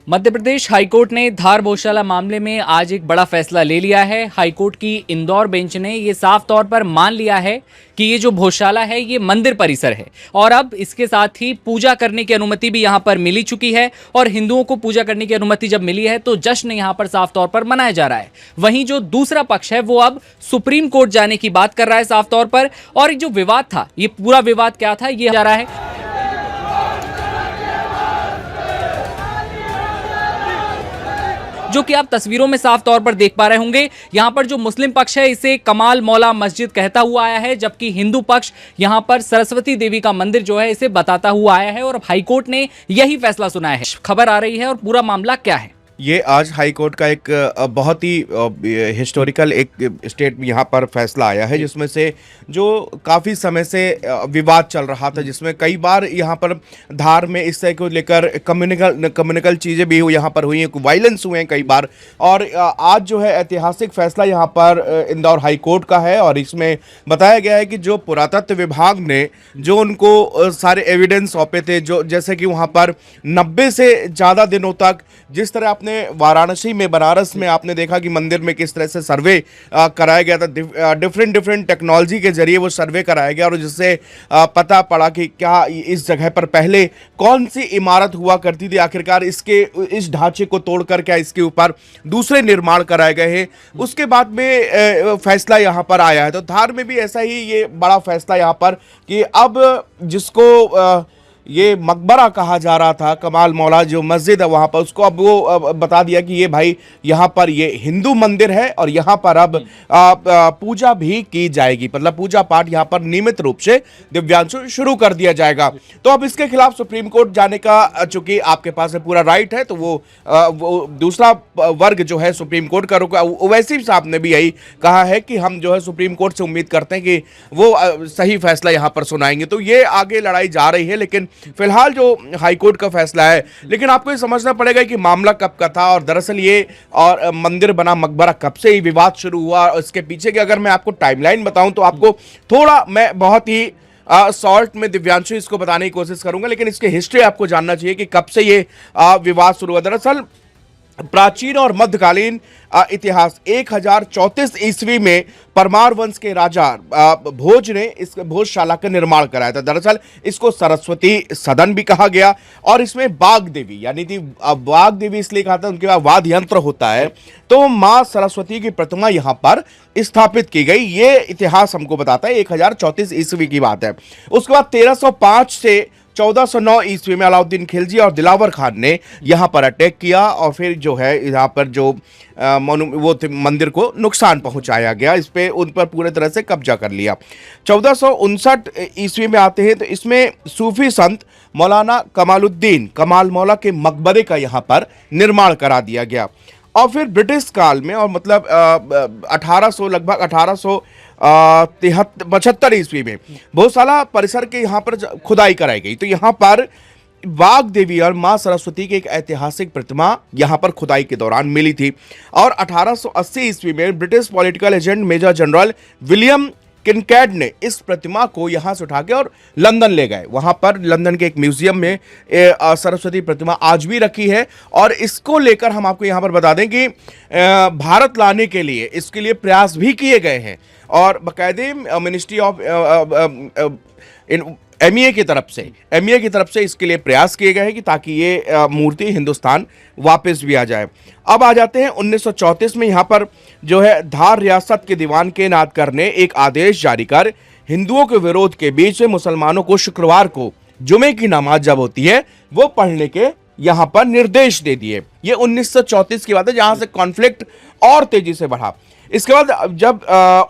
Madhya Pradesh high court ने धार गौशाला मामले में आज एक बड़ा फैसला ले लिया है। हाईकोर्ट की इंदौर बेंच ने ये साफ तौर पर मान लिया है कि ये जो गौशाला है ये मंदिर परिसर है और अब इसके साथ ही पूजा करने की अनुमति भी यहाँ पर मिली चुकी है। और हिंदुओं को पूजा करने की अनुमति जब मिली है तो जश्न यहाँ पर साफ तौर पर मनाया जा रहा है। वहीं जो दूसरा पक्ष है वो अब सुप्रीम कोर्ट जाने की बात कर रहा है साफ तौर पर। और जो विवाद था, ये पूरा विवाद क्या था, ये जा रहा है जो कि आप तस्वीरों में साफ तौर पर देख पा रहे होंगे। यहां पर जो मुस्लिम पक्ष है इसे कमाल मौला मस्जिद कहता हुआ आया है, जबकि हिंदू पक्ष यहां पर सरस्वती देवी का मंदिर जो है इसे बताता हुआ आया है। और अब हाईकोर्ट ने यही फैसला सुनाया है। खबर आ रही है और पूरा मामला क्या है। ये आज हाई कोर्ट का एक बहुत ही हिस्टोरिकल एक स्टेट यहाँ पर फैसला आया है, जिसमें से जो काफ़ी समय से विवाद चल रहा था, जिसमें कई बार यहाँ पर धार में इस तरह को लेकर कम्युनिकल चीज़ें भी यहाँ पर हुई हैं, वायलेंस हुए हैं कई बार। और आज जो है ऐतिहासिक फैसला यहाँ पर इंदौर हाई कोर्ट का है और इसमें बताया गया है कि जो पुरातत्व विभाग ने जो उनको सारे एविडेंस सौंपे थे, जो जैसे कि वहाँ पर 90 से ज़्यादा दिनों तक जिस तरह आपने वाराणसी में, बनारस में आपने देखा कि मंदिर में किस तरह से सर्वे कराया गया था, डिफरेंट टेक्नोलॉजी के जरिए वो सर्वे कराया गया और जिससे पता पड़ा कि क्या इस जगह पर पहले कौन सी इमारत हुआ करती थी, आखिरकार इस ढांचे को तोड़कर क्या इसके ऊपर दूसरे निर्माण कराए गए हैं। उसके बाद में फैसला यहाँ पर आया है। तो धार में भी ऐसा ही ये बड़ा फैसला यहाँ पर कि अब जिसको ये मकबरा कहा जा रहा था, कमाल मौला जो मस्जिद है वहाँ पर, उसको अब वो बता दिया कि ये भाई यहाँ पर ये हिंदू मंदिर है और यहाँ पर अब पूजा भी की जाएगी, मतलब पूजा पाठ यहाँ पर नियमित रूप से दिव्यांशु शुरू कर दिया जाएगा। तो अब इसके खिलाफ सुप्रीम कोर्ट जाने का चूंकि आपके पास है पूरा राइट है, तो वो दूसरा वर्ग जो है सुप्रीम कोर्ट का रुका। वैसे साहब ने भी यही कहा है कि हम जो है सुप्रीम कोर्ट से उम्मीद करते हैं कि वो सही फैसला यहाँ पर सुनाएंगे। तो ये आगे लड़ाई जा रही है, लेकिन फिलहाल जो हाईकोर्ट का फैसला है, लेकिन आपको ये समझना पड़ेगा कि मामला कब का था और दरअसल ये और मंदिर बना मकबरा कब से ही विवाद शुरू हुआ। और इसके पीछे की अगर मैं आपको टाइमलाइन बताऊं तो आपको थोड़ा मैं बहुत ही शॉर्ट में दिव्यांशु इसको बताने की कोशिश करूंगा, लेकिन इसकी हिस्ट्री आपको जानना चाहिए कि कब से ये विवाद शुरू हुआ। दरअसल प्राचीन और मध्यकालीन इतिहास 1034 ईस्वी में परमार वंश के राजा भोज ने इस भोजशाला का निर्माण कराया था। दरअसल इसको सरस्वती सदन भी कहा गया और इसमें बाघ देवी, यानी कि बाघ देवी इसलिए कहा था उनके पास वाद्य यंत्र होता है, तो मां सरस्वती की प्रतिमा यहां पर स्थापित की गई। ये इतिहास हमको बताता है, 1034 ईस्वी की बात है। उसके बाद 1305 से 1409 ईस्वी में अलाउद्दीन खिलजी और दिलावर खान ने यहाँ पर अटैक किया और फिर जो है यहाँ पर जो वो मंदिर को नुकसान पहुंचाया गया, इस पे उन पर पूरे तरह से कब्जा कर लिया। 1459 ईस्वी में आते हैं तो इसमें सूफी संत मौलाना कमालुद्दीन कमाल मौला के मकबरे का यहाँ पर निर्माण करा दिया गया। और फिर ब्रिटिश काल में और मतलब 1875 ईस्वी में गौशाला परिसर के यहाँ पर खुदाई कराई गई। तो यहाँ पर वाघ देवी और मां सरस्वती की एक ऐतिहासिक प्रतिमा यहाँ पर खुदाई के दौरान मिली थी। और 1880 ईस्वी में British political agent major general William Kincaid ने इस प्रतिमा को यहाँ से उठा के और लंदन ले गए। वहाँ पर लंदन के एक म्यूजियम में सरस्वती प्रतिमा आज भी रखी है। और इसको लेकर हम आपको यहाँ पर बता दें कि भारत लाने के लिए इसके लिए प्रयास भी किए गए हैं और बाकायदे मिनिस्ट्री ऑफ एमईए की तरफ से इसके लिए प्रयास किए गए हैं कि ताकि ये मूर्ति हिंदुस्तान वापस भी आ जाए। अब आ जाते हैं 1934 में यहाँ पर जो है धार रियासत के दीवान के नादकर ने एक आदेश जारी कर हिंदुओं के विरोध के बीच में मुसलमानों को शुक्रवार को जुमे की नमाज जब होती है वो पढ़ने के यहाँ पर निर्देश दे दिए। ये 1934 की बात है, जहां से कॉन्फ्लिक्ट और तेजी से बढ़ा। इसके बाद जब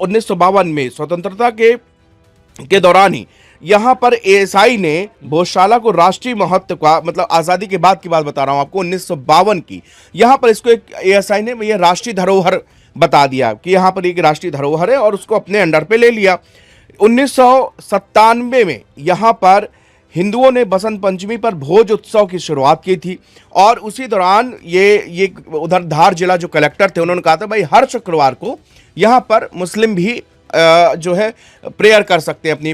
1952 में स्वतंत्रता के दौरान ही यहाँ पर एएसआई ने गौशाला को राष्ट्रीय महत्व का, मतलब आज़ादी के बाद की बात बता रहा हूँ आपको, 1952 की, यहाँ पर इसको एक एएसआई ने ये राष्ट्रीय धरोहर बता दिया कि यहाँ पर एक राष्ट्रीय धरोहर है और उसको अपने अंडर पे ले लिया। 1997 में यहाँ पर हिंदुओं ने बसंत पंचमी पर भोज उत्सव की शुरुआत की थी और उसी दौरान ये उधर धार जिला जो कलेक्टर थे उन्होंने कहा था भाई हर शुक्रवार को यहाँ पर मुस्लिम भी जो है प्रेयर कर सकते हैं, अपनी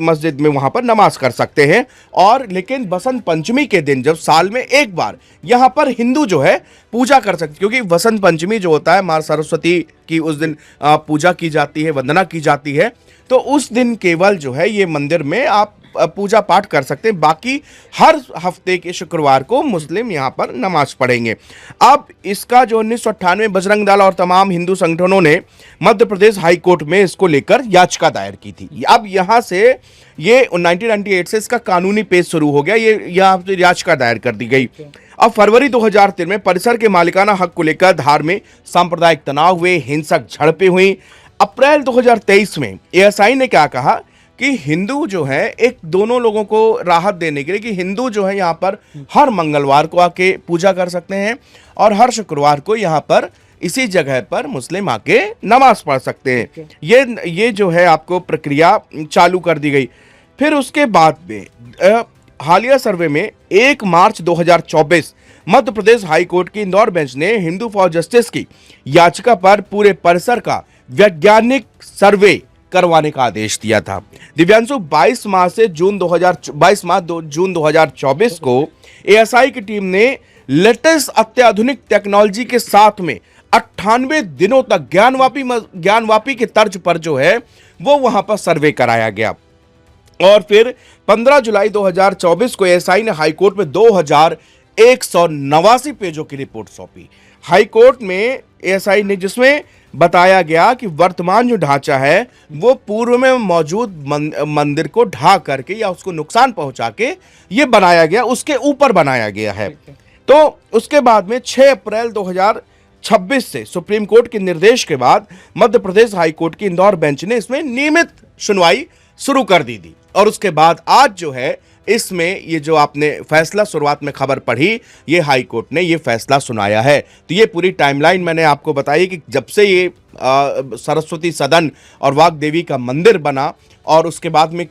मस्जिद में वहाँ पर नमाज कर सकते हैं। और लेकिन बसंत पंचमी के दिन जब साल में एक बार यहाँ पर हिंदू जो है पूजा कर सकते, क्योंकि बसंत पंचमी जो होता है माँ सरस्वती की उस दिन पूजा की जाती है, वंदना की जाती है, तो उस दिन केवल जो है ये मंदिर में आप पूजा पाठ कर सकते हैं। बाकी हर हफ्ते के शुक्रवार को मुस्लिम यहाँ पर नमाज पढ़ेंगे। अब इसका जो 1998 बजरंग दल और तमाम हिंदू संगठनों ने मध्य प्रदेश हाई कोर्ट में इसको लेकर याचिका दायर की थी। अब यहाँ से ये 1998 से इसका कानूनी पेश शुरू हो गया, ये यहाँ पे याचिका दायर कर दी गई। अब फरवरी 2003 में परिसर के मालिकाना हक को लेकर धार में सांप्रदायिक तनाव हुए, हिंसक झड़पें हुई। अप्रैल 2023 में एएसआई ने क्या कहा कि हिंदू जो है एक दोनों लोगों को राहत देने के लिए कि हिंदू जो है यहाँ पर हर मंगलवार को आके पूजा कर सकते हैं और हर शुक्रवार को यहाँ पर इसी जगह पर मुस्लिम आके नमाज पढ़ सकते हैं। ये जो है आपको प्रक्रिया चालू कर दी गई। फिर उसके बाद में हालिया सर्वे में 1 मार्च 2024 मध्य प्रदेश हाई कोर्ट की इंदौर बेंच ने हिंदू फॉर जस्टिस की याचिका पर पूरे परिसर का वैज्ञानिक सर्वे करवाने का आदेश दिया था। दिव्यांशु 22 मार्च जून 2024 को एएसआई की टीम ने लेटेस्ट अत्याधुनिक टेक्नोलॉजी के साथ में 98 दिनों तक ज्ञानवापी के तर्ज पर जो है वो वहां पर सर्वे कराया गया। और फिर 15 जुलाई 2024 को एएसआई ने हाईकोर्ट में 2189 पेजों की रिपोर्ट सौंपी। हाईकोर्ट में एएसआई ने जिसमें बताया गया कि वर्तमान जो ढांचा है वो पूर्व में मौजूद मंदिर को ढा करके या उसको नुकसान पहुंचा के ये बनाया गया, उसके ऊपर बनाया गया है। तो उसके बाद में 6 अप्रैल 2026 से सुप्रीम कोर्ट के निर्देश के बाद मध्य प्रदेश हाई कोर्ट की इंदौर बेंच ने इसमें नियमित सुनवाई शुरू कर दी थी। और उसके बाद आज जो है इसमें ये जो आपने फैसला शुरुआत में खबर पढ़ी, ये हाई कोर्ट ने ये फैसला सुनाया है। तो ये पूरी टाइमलाइन मैंने आपको बताई कि जब से ये सरस्वती सदन और वाग देवी का मंदिर बना और उसके बाद में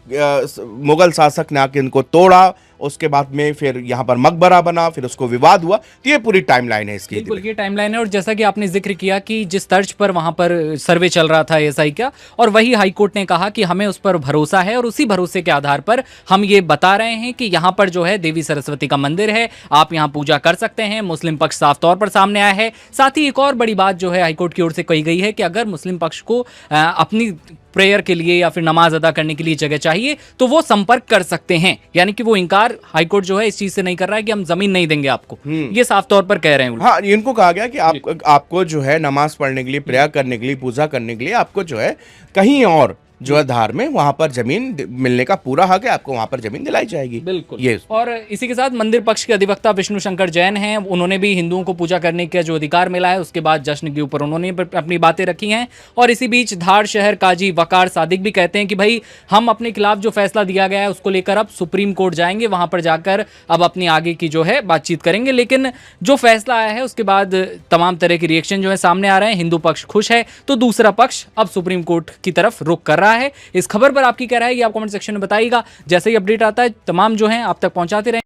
मुगल शासक ने आके इनको तोड़ा, उसके बाद में फिर यहाँ पर मकबरा बना, फिर उसको विवाद हुआ। तो ये पूरी टाइमलाइन है इसकी। बिल्कुल ये टाइमलाइन है। और जैसा कि आपने जिक्र किया कि जिस तर्ज पर वहां पर सर्वे चल रहा था एएसआई का, और वही हाईकोर्ट ने कहा कि हमें उस पर भरोसा है और उसी भरोसे के आधार पर हम ये बता रहे हैं कि यहाँ पर जो है देवी सरस्वती का मंदिर है, आप यहाँ पूजा कर सकते हैं। मुस्लिम पक्ष साफ तौर पर सामने आया है। साथ ही एक और बड़ी बात जो है हाईकोर्ट की ओर से कही गई है कि अगर मुस्लिम पक्ष को अपनी प्रेयर के लिए या फिर नमाज अदा करने के लिए जगह चाहिए तो वो संपर्क कर सकते हैं। यानी कि वो इनकार हाईकोर्ट जो है इस चीज से नहीं कर रहा है कि हम जमीन नहीं देंगे आपको, ये साफ तौर पर कह रहे हैं। हाँ, इनको कहा गया कि आपको जो है नमाज पढ़ने के लिए, प्रेयर करने के लिए, पूजा करने के लिए आपको जो है कहीं और जो है धार में वहां पर जमीन मिलने का पूरा हक है, आपको वहां पर जमीन दिलाई जाएगी। बिल्कुल ये। और इसी के साथ मंदिर पक्ष के अधिवक्ता विष्णु शंकर जैन हैं, उन्होंने भी हिंदुओं को पूजा करने का जो अधिकार मिला है उसके बाद जश्न के ऊपर उन्होंने अपनी बातें रखी हैं। और इसी बीच धार शहर काजी वकार सादिक भी कहते हैं कि भाई हम अपने खिलाफ जो फैसला दिया गया है उसको लेकर अब सुप्रीम कोर्ट जाएंगे, वहां पर जाकर अब अपनी आगे की जो है बातचीत करेंगे। लेकिन जो फैसला आया है उसके बाद तमाम तरह के रिएक्शन जो है सामने आ रहे हैं। हिंदू पक्ष खुश है तो दूसरा पक्ष अब सुप्रीम कोर्ट की तरफ रुख कर रहा है। इस खबर पर आपकी क्या राय है ये आप कमेंट सेक्शन में बताइएगा। जैसे ही अपडेट आता है तमाम जो है आप तक पहुंचाते रहें।